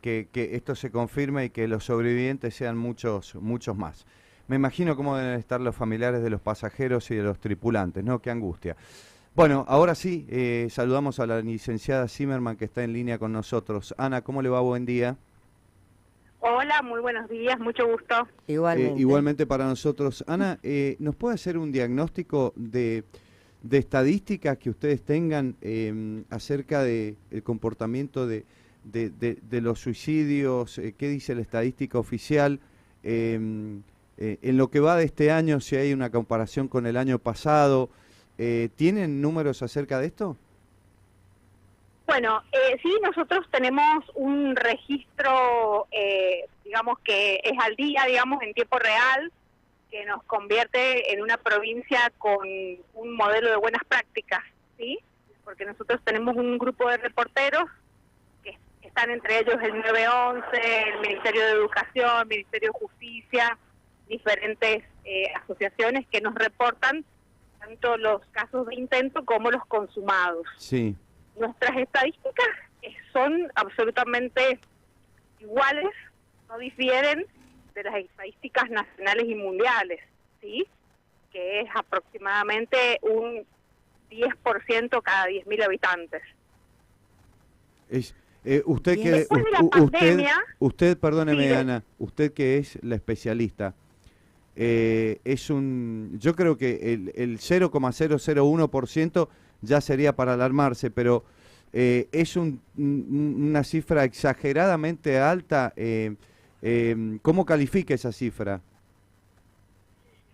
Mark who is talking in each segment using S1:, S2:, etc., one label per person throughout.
S1: que esto se confirme y que los sobrevivientes sean muchos, muchos más. Me imagino cómo deben estar los familiares de los pasajeros y de los tripulantes, ¿no? Qué angustia. Bueno, ahora sí, saludamos a la licenciada Zimmerman que está en línea con nosotros. Ana, ¿cómo le va? Buen día.
S2: Hola, muy buenos días, mucho gusto.
S3: Igualmente.
S1: Igualmente para nosotros. Ana, ¿nos puede hacer un diagnóstico de estadísticas que ustedes tengan acerca del comportamiento de los suicidios? ¿Qué dice la estadística oficial? En lo que va de este año, si hay una comparación con el año pasado, ¿tienen números acerca de esto?
S2: Bueno, sí, nosotros tenemos un registro, digamos que es al día, digamos, en tiempo real, que nos convierte en una provincia con un modelo de buenas prácticas, ¿sí? Porque nosotros tenemos un grupo de reporteros que están entre ellos el 911, el Ministerio de Educación, el Ministerio de Justicia, diferentes asociaciones que nos reportan tanto los casos de intento como los consumados.
S1: Sí.
S2: Nuestras estadísticas son absolutamente iguales, no difieren de las estadísticas nacionales y mundiales, ¿sí? Que es aproximadamente un 10% cada 10.000 habitantes.
S1: Usted
S3: Bien.
S1: que
S2: Después de la pandemia,
S1: usted, perdóneme,
S2: sí,
S1: Ana, usted que es la especialista, yo creo que el 0,001% ya sería para alarmarse, pero es una cifra exageradamente alta. ¿Cómo califica esa cifra?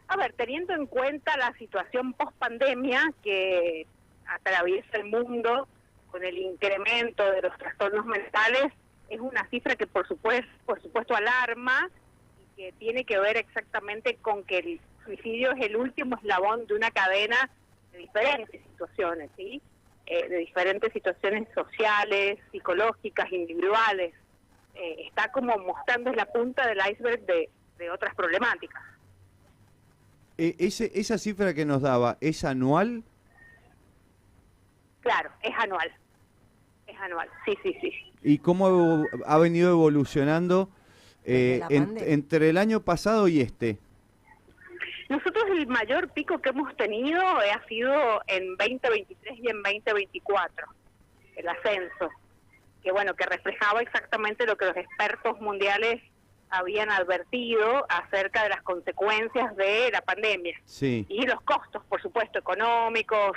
S2: a ver, teniendo en cuenta la situación post-pandemia que atraviesa el mundo con el incremento de los trastornos mentales, es una cifra que por supuesto alarma y que tiene que ver exactamente con que el suicidio es el último eslabón de una cadena de diferentes situaciones, ¿sí? De diferentes situaciones sociales, psicológicas, individuales. Está como mostrando la punta del iceberg de otras problemáticas.
S1: Esa cifra que nos daba, ¿es anual?
S2: Claro, es anual, sí.
S1: ¿Y cómo ha venido evolucionando
S3: Desde la pandemia.
S1: entre el año pasado y este?
S2: Nosotros el mayor pico que hemos tenido ha sido en 2023 y en 2024, el ascenso, que bueno, que reflejaba exactamente lo que los expertos mundiales habían advertido acerca de las consecuencias de la pandemia.
S1: Sí.
S2: Y los costos, por supuesto, económicos,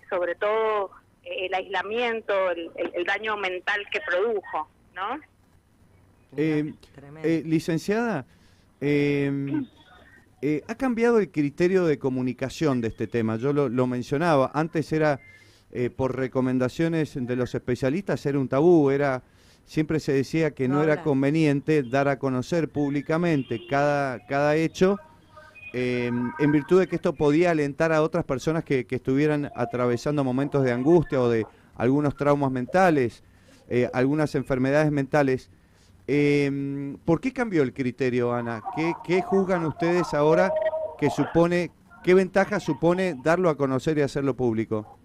S2: sobre todo el aislamiento, el daño mental que produjo, ¿no?
S3: Tremendo.
S1: Licenciada, ha cambiado el criterio de comunicación de este tema. Yo lo mencionaba, antes era por recomendaciones de los especialistas, era un tabú, siempre se decía que no era
S3: hablar.
S1: conveniente dar a conocer públicamente cada hecho, en virtud de que esto podía alentar a otras personas que estuvieran atravesando momentos de angustia o de algunos traumas mentales, algunas enfermedades mentales. ¿Por qué cambió el criterio, Ana? ¿Qué juzgan ustedes ahora qué ventaja supone darlo a conocer y hacerlo público?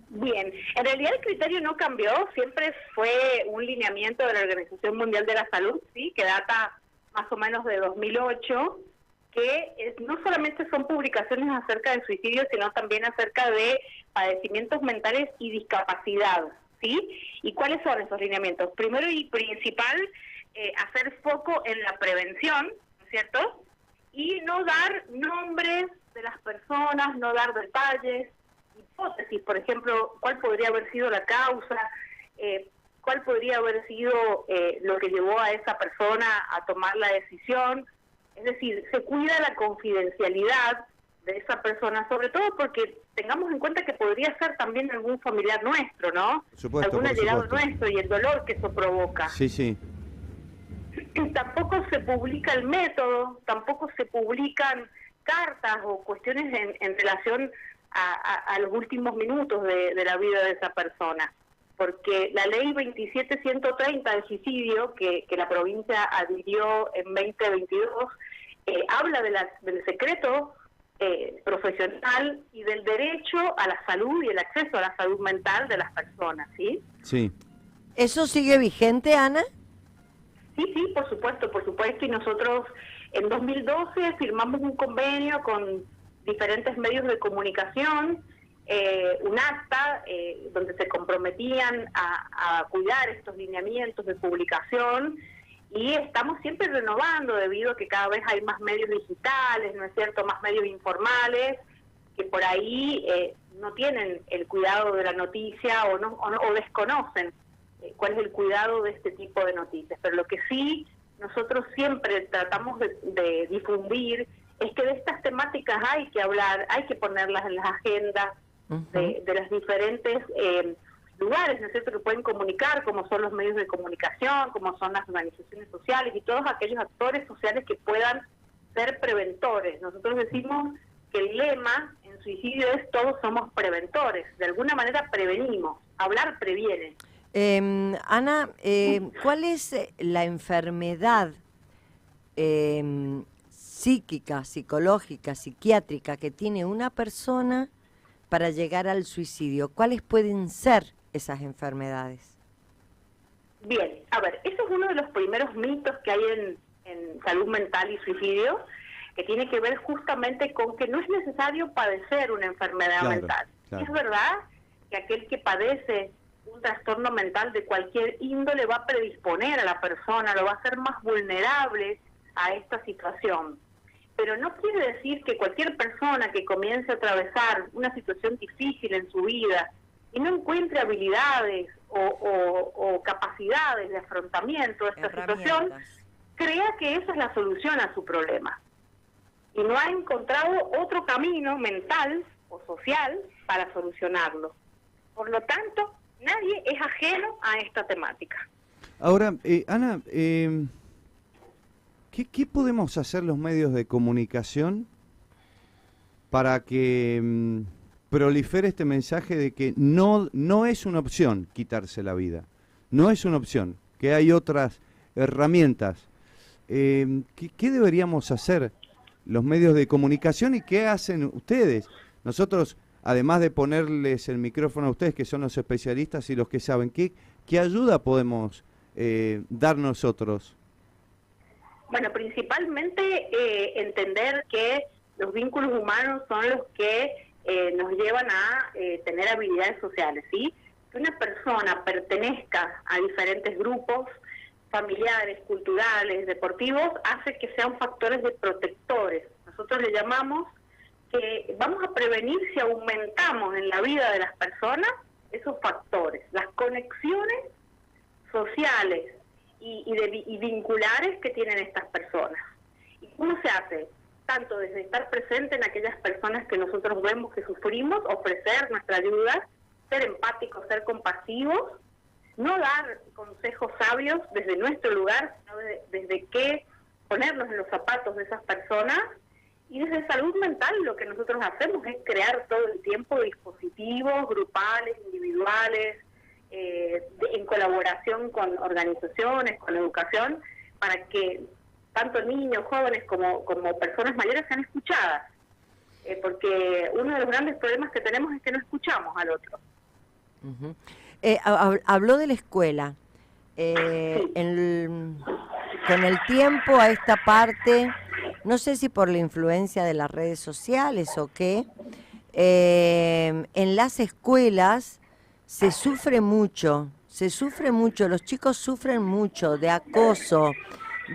S2: Bien, en realidad el criterio no cambió, siempre fue un lineamiento de la Organización Mundial de la Salud, sí, que data más o menos de 2008, que no solamente son publicaciones acerca del suicidio, sino también acerca de padecimientos mentales y discapacidad, ¿sí? ¿Y cuáles son esos lineamientos? Primero y principal, hacer foco en la prevención, ¿no es cierto? Y no dar nombres de las personas, no dar detalles, hipótesis, por ejemplo, cuál podría haber sido la causa, cuál podría haber sido lo que llevó a esa persona a tomar la decisión. Es decir, se cuida la confidencialidad de esa persona, sobre todo porque tengamos en cuenta que podría ser también algún familiar nuestro, ¿no?
S1: Por supuesto,
S2: algún
S1: por
S2: allegado
S1: supuesto.
S2: nuestro y el dolor que eso provoca.
S1: Sí, sí.
S2: Tampoco se publica el método, tampoco se publican cartas o cuestiones en relación a los últimos minutos de la vida de esa persona, porque la ley 27130 de suicidio que la provincia adhirió en 2022 habla del secreto profesional y del derecho a la salud y el acceso a la salud mental de las personas, ¿sí?
S1: Sí.
S3: ¿Eso sigue vigente, Ana?
S2: Sí, sí, por supuesto, y nosotros en 2012 firmamos un convenio con diferentes medios de comunicación, un acta donde se comprometían a cuidar estos lineamientos de publicación, y estamos siempre renovando debido a que cada vez hay más medios digitales, ¿no es cierto?, más medios informales, que por ahí no tienen el cuidado de la noticia o desconocen cuál es el cuidado de este tipo de noticias. Pero lo que sí nosotros siempre tratamos de difundir es que de estas temáticas hay que hablar, hay que ponerlas en las agendas de los diferentes lugares, ¿no es cierto?, que pueden comunicar, como son los medios de comunicación, como son las organizaciones sociales y todos aquellos actores sociales que puedan ser preventores. Nosotros decimos que el lema en suicidio es todos somos preventores, de alguna manera prevenimos, hablar previene.
S3: Ana, ¿cuál es la enfermedad psíquica, psicológica, psiquiátrica que tiene una persona para llegar al suicidio? ¿Cuáles pueden ser esas enfermedades?
S2: Bien, a ver, eso es uno de los primeros mitos que hay en salud mental y suicidio, que tiene que ver justamente con que no es necesario padecer una enfermedad mental. Claro. Es verdad que aquel que padece un trastorno mental de cualquier índole va a predisponer a la persona, lo va a hacer más vulnerable a esta situación. Pero no quiere decir que cualquier persona que comience a atravesar una situación difícil en su vida y no encuentre habilidades o capacidades de afrontamiento de esta situación, crea que esa es la solución a su problema. Y no ha encontrado otro camino mental o social para solucionarlo. Por lo tanto, nadie es ajeno a esta temática.
S1: Ahora, Ana, ¿qué podemos hacer los medios de comunicación para que prolifere este mensaje de que no es una opción quitarse la vida? No es una opción, que hay otras herramientas. ¿Qué deberíamos hacer los medios de comunicación y qué hacen ustedes? Nosotros, además de ponerles el micrófono a ustedes, que son los especialistas y los que saben, ¿qué ayuda podemos dar nosotros?
S2: Bueno, principalmente entender que los vínculos humanos son los que nos llevan a tener habilidades sociales, ¿sí? Que una persona pertenezca a diferentes grupos familiares, culturales, deportivos, hace que sean factores de protectores. Nosotros le llamamos que vamos a prevenir si aumentamos en la vida de las personas esos factores, las conexiones sociales y vinculares que tienen estas personas. ¿Y cómo se hace? Tanto desde estar presente en aquellas personas que nosotros vemos que sufrimos, ofrecer nuestra ayuda, ser empáticos, ser compasivos, no dar consejos sabios desde nuestro lugar, sino desde que ponernos en los zapatos de esas personas. Y desde salud mental lo que nosotros hacemos es crear todo el tiempo dispositivos grupales, individuales, en colaboración con organizaciones, con educación, para que tanto niños, jóvenes como personas mayores sean escuchadas. Porque uno de los grandes problemas que tenemos es que no escuchamos al otro.
S3: Habló de la escuela. Con el tiempo a esta parte, no sé si por la influencia de las redes sociales o qué, en las escuelas se sufre mucho, los chicos sufren mucho de acoso,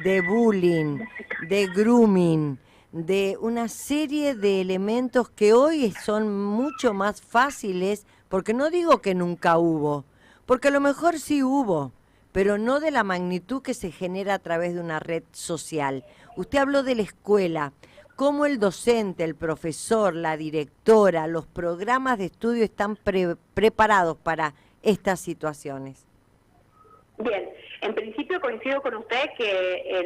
S3: de bullying, de grooming, de una serie de elementos que hoy son mucho más fáciles, porque no digo que nunca hubo, porque a lo mejor sí hubo, pero no de la magnitud que se genera a través de una red social. Usted habló de la escuela, cómo el docente, el profesor, la directora, los programas de estudio están preparados para estas situaciones.
S2: Bien, en principio coincido con usted que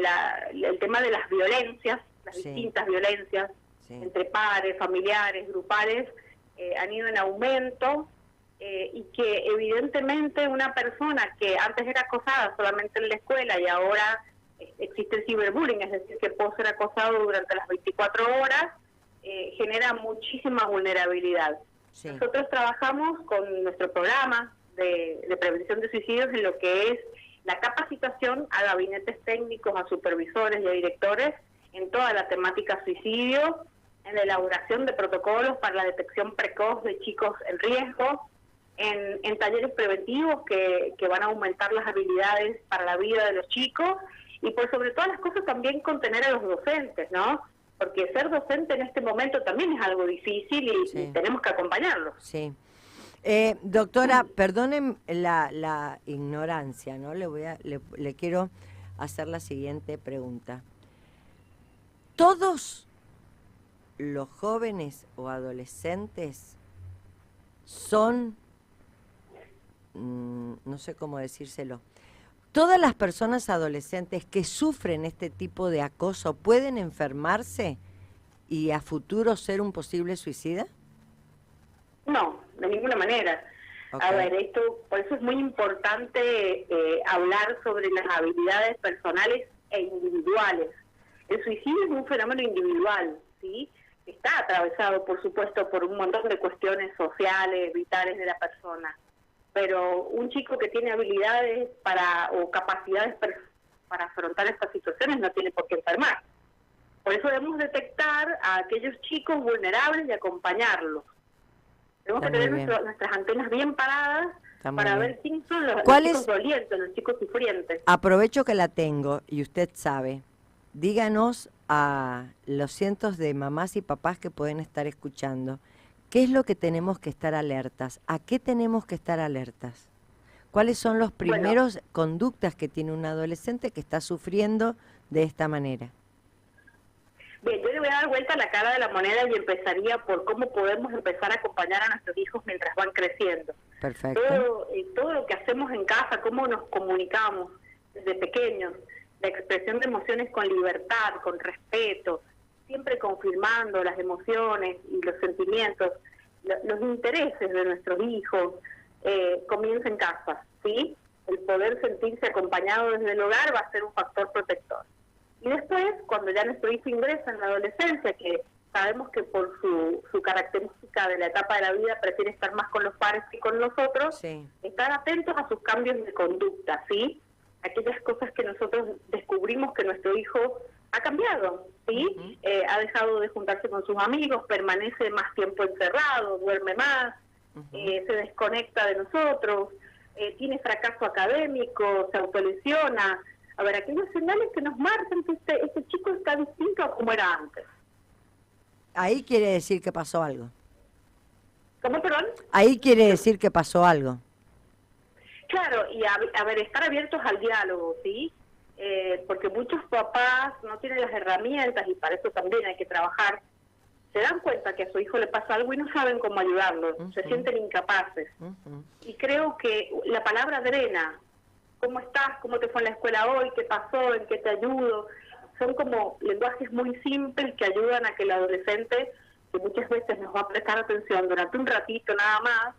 S2: el tema de las violencias, las distintas violencias entre pares, familiares, grupales, han ido en aumento. Y que evidentemente una persona que antes era acosada solamente en la escuela y ahora existe el ciberbullying, es decir, que puede ser acosado durante las 24 horas, genera muchísima vulnerabilidad. Nosotros trabajamos con nuestro programa de prevención de suicidios en lo que es la capacitación a gabinetes técnicos, a supervisores y a directores en toda la temática suicidio, en la elaboración de protocolos para la detección precoz de chicos en riesgo, en talleres preventivos que van a aumentar las habilidades para la vida de los chicos, y por sobre todas las cosas también contener a los docentes, ¿no? Porque ser docente en este momento también es algo difícil y tenemos que acompañarlos.
S3: Sí. Doctora, perdonen la ignorancia, ¿no? Le quiero hacer la siguiente pregunta. ¿Todos los jóvenes o adolescentes son, no sé cómo decírselo, todas las personas adolescentes que sufren este tipo de acoso pueden enfermarse y a futuro ser un posible suicida?
S2: No, de ninguna manera. Okay. A ver, por eso es muy importante hablar sobre las habilidades personales e individuales. El suicidio es un fenómeno individual, ¿sí? Está atravesado, por supuesto, por un montón de cuestiones sociales, vitales de la persona. Pero un chico que tiene habilidades o capacidades para afrontar estas situaciones no tiene por qué enfermar. Por eso debemos detectar a aquellos chicos vulnerables y acompañarlos. Tenemos que tener nuestras antenas bien paradas para ver quiénes son los chicos dolientes, los chicos sufrientes.
S3: Aprovecho que la tengo y usted sabe. Díganos a los cientos de mamás y papás que pueden estar escuchando, ¿qué es lo que tenemos que estar alertas? ¿A qué tenemos que estar alertas? ¿Cuáles son los primeros conductas que tiene un adolescente que está sufriendo de esta manera?
S2: Bien, yo le voy a dar vuelta a la cara de la moneda y empezaría por cómo podemos empezar a acompañar a nuestros hijos mientras van creciendo.
S3: Perfecto.
S2: Todo lo que hacemos en casa, cómo nos comunicamos desde pequeños, la expresión de emociones con libertad, con respeto, siempre confirmando las emociones y los sentimientos, los intereses de nuestros hijos, comienza en casa, ¿sí? El poder sentirse acompañado desde el hogar va a ser un factor protector. Y después, cuando ya nuestro hijo ingresa en la adolescencia, que sabemos que por su característica de la etapa de la vida prefiere estar más con los pares que con nosotros, estar atentos a sus cambios de conducta, ¿sí? Aquellas cosas que nosotros descubrimos que nuestro hijo ha cambiado, ¿sí? Ha dejado de juntarse con sus amigos, permanece más tiempo encerrado, duerme más, se desconecta de nosotros, tiene fracaso académico, se autolesiona. A ver, aquellos señales que nos marcan que este chico está distinto a como era antes.
S3: Ahí quiere decir que pasó algo.
S2: ¿Cómo, perdón?
S3: Ahí quiere decir que pasó algo.
S2: Claro, y a ver, estar abiertos al diálogo, ¿sí? Porque muchos papás no tienen las herramientas, y para eso también hay que trabajar, se dan cuenta que a su hijo le pasa algo y no saben cómo ayudarlo, se sienten incapaces. Y creo que la palabra drena. ¿Cómo estás? ¿Cómo te fue en la escuela hoy? ¿Qué pasó? ¿En qué te ayudo? Son como lenguajes muy simples que ayudan a que el adolescente, que muchas veces nos va a prestar atención durante un ratito nada más,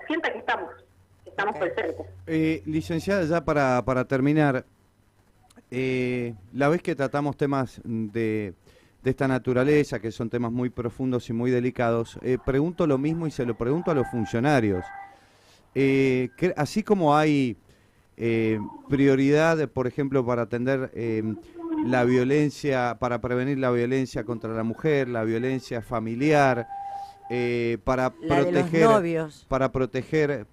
S2: sienta que estamos presentes.
S1: Licenciada, ya para terminar, la vez que tratamos temas de esta naturaleza, que son temas muy profundos y muy delicados, pregunto lo mismo y se lo pregunto a los funcionarios. Así como hay prioridad, por ejemplo, para atender la violencia, para prevenir la violencia contra la mujer, la violencia familiar, para proteger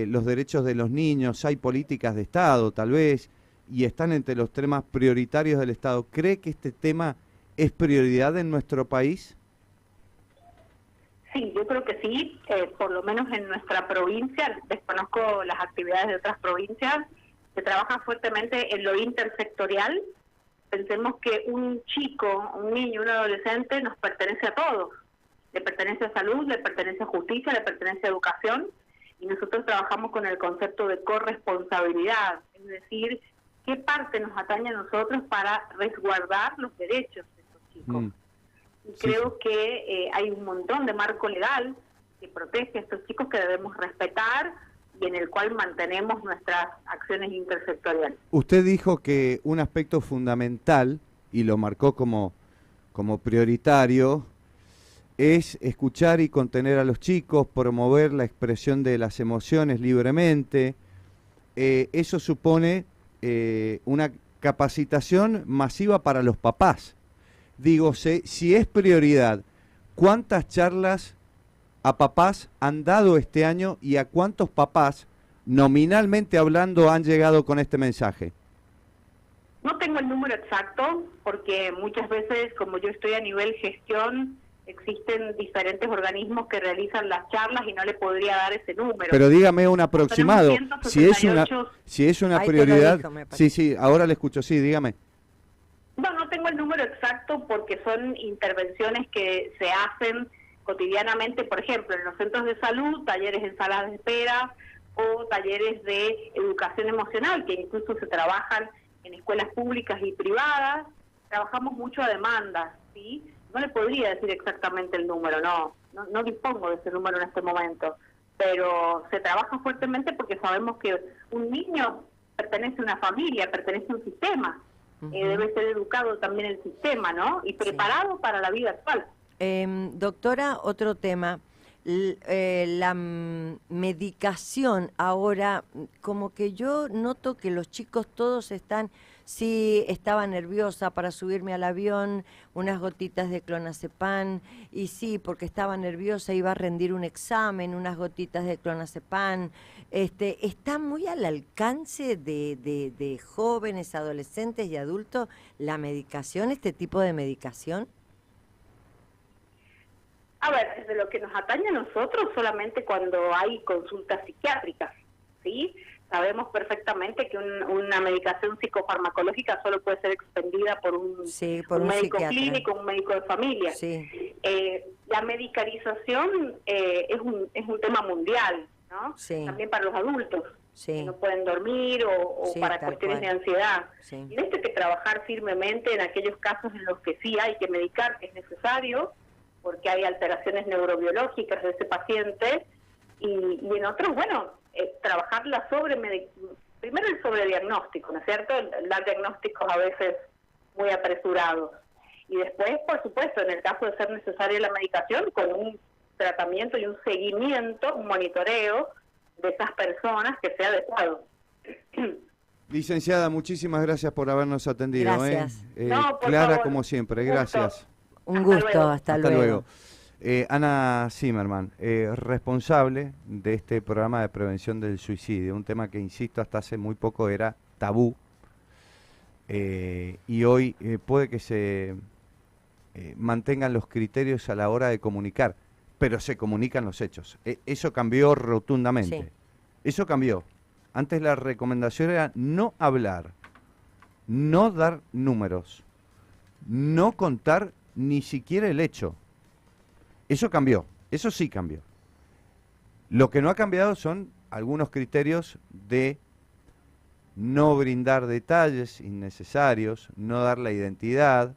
S1: los derechos de los niños, hay políticas de Estado, tal vez, y están entre los temas prioritarios del Estado. ¿Cree que este tema es prioridad en nuestro país?
S2: Sí, yo creo que sí, por lo menos en nuestra provincia, desconozco las actividades de otras provincias, se trabaja fuertemente en lo intersectorial. Pensemos que un chico, un niño, un adolescente nos pertenece a todos. Le pertenece a salud, le pertenece a justicia, le pertenece a educación, y nosotros trabajamos con el concepto de corresponsabilidad, es decir, qué parte nos atañe a nosotros para resguardar los derechos de estos chicos. Y creo que hay un montón de marco legal que protege a estos chicos que debemos respetar y en el cual mantenemos nuestras acciones intersectoriales.
S1: Usted dijo que un aspecto fundamental, y lo marcó como prioritario, es escuchar y contener a los chicos, promover la expresión de las emociones libremente. Eso supone una capacitación masiva para los papás. Digo, si es prioridad, ¿cuántas charlas a papás han dado este año y a cuántos papás, nominalmente hablando, han llegado con este mensaje?
S2: No tengo el número exacto, porque muchas veces, como yo estoy a nivel gestión, existen diferentes organismos que realizan las charlas y no le podría dar ese número.
S1: Pero dígame un aproximado. Si es una prioridad. Sí, ahora le escucho, sí, dígame.
S2: No tengo el número exacto porque son intervenciones que se hacen cotidianamente, por ejemplo, en los centros de salud, talleres en salas de espera o talleres de educación emocional, que incluso se trabajan en escuelas públicas y privadas. Trabajamos mucho a demanda, ¿sí? No le podría decir exactamente el número, no dispongo de ese número en este momento, pero se trabaja fuertemente porque sabemos que un niño pertenece a una familia, pertenece a un sistema. Debe ser educado también el sistema, ¿no? Y preparado para la vida actual.
S3: Doctora, otro tema. La medicación ahora, como que yo noto que los chicos todos están, sí, estaba nerviosa para subirme al avión, unas gotitas de clonazepam, y sí, porque estaba nerviosa, iba a rendir un examen, unas gotitas de clonazepam. Está muy al alcance de jóvenes, adolescentes y adultos la medicación, este tipo de medicación.
S2: A ver, desde lo que nos atañe a nosotros, solamente cuando hay consultas psiquiátricas, ¿sí? Sabemos perfectamente que una medicación psicofarmacológica solo puede ser expendida por un médico clínico, un médico de familia. Sí. La medicalización es un tema mundial, ¿no? Sí. También para los adultos, que no pueden dormir o para cuestiones de ansiedad. Sí. Y esto hay que trabajar firmemente en aquellos casos en los que sí hay que medicar, que es necesario, porque hay alteraciones neurobiológicas de ese paciente, y en otros, bueno, trabajar primero el sobrediagnóstico, ¿no es cierto? Dar diagnósticos a veces muy apresurados. Y después, por supuesto, en el caso de ser necesaria la medicación, con un tratamiento y un seguimiento, un monitoreo de esas personas que sea adecuado.
S1: Licenciada, muchísimas gracias por habernos atendido.
S3: Gracias.
S1: Clara,
S2: favor,
S1: como siempre, gracias.
S3: Un gusto, hasta luego.
S1: Ana Zimmerman, responsable de este programa de prevención del suicidio, un tema que, insisto, hasta hace muy poco era tabú, y hoy puede que se mantengan los criterios a la hora de comunicar, pero se comunican los hechos. Eso cambió rotundamente. Sí. Eso cambió. Antes la recomendación era no hablar, no dar números, no contar ni siquiera el hecho. Eso cambió, eso sí cambió. Lo que no ha cambiado son algunos criterios de no brindar detalles innecesarios, no dar la identidad,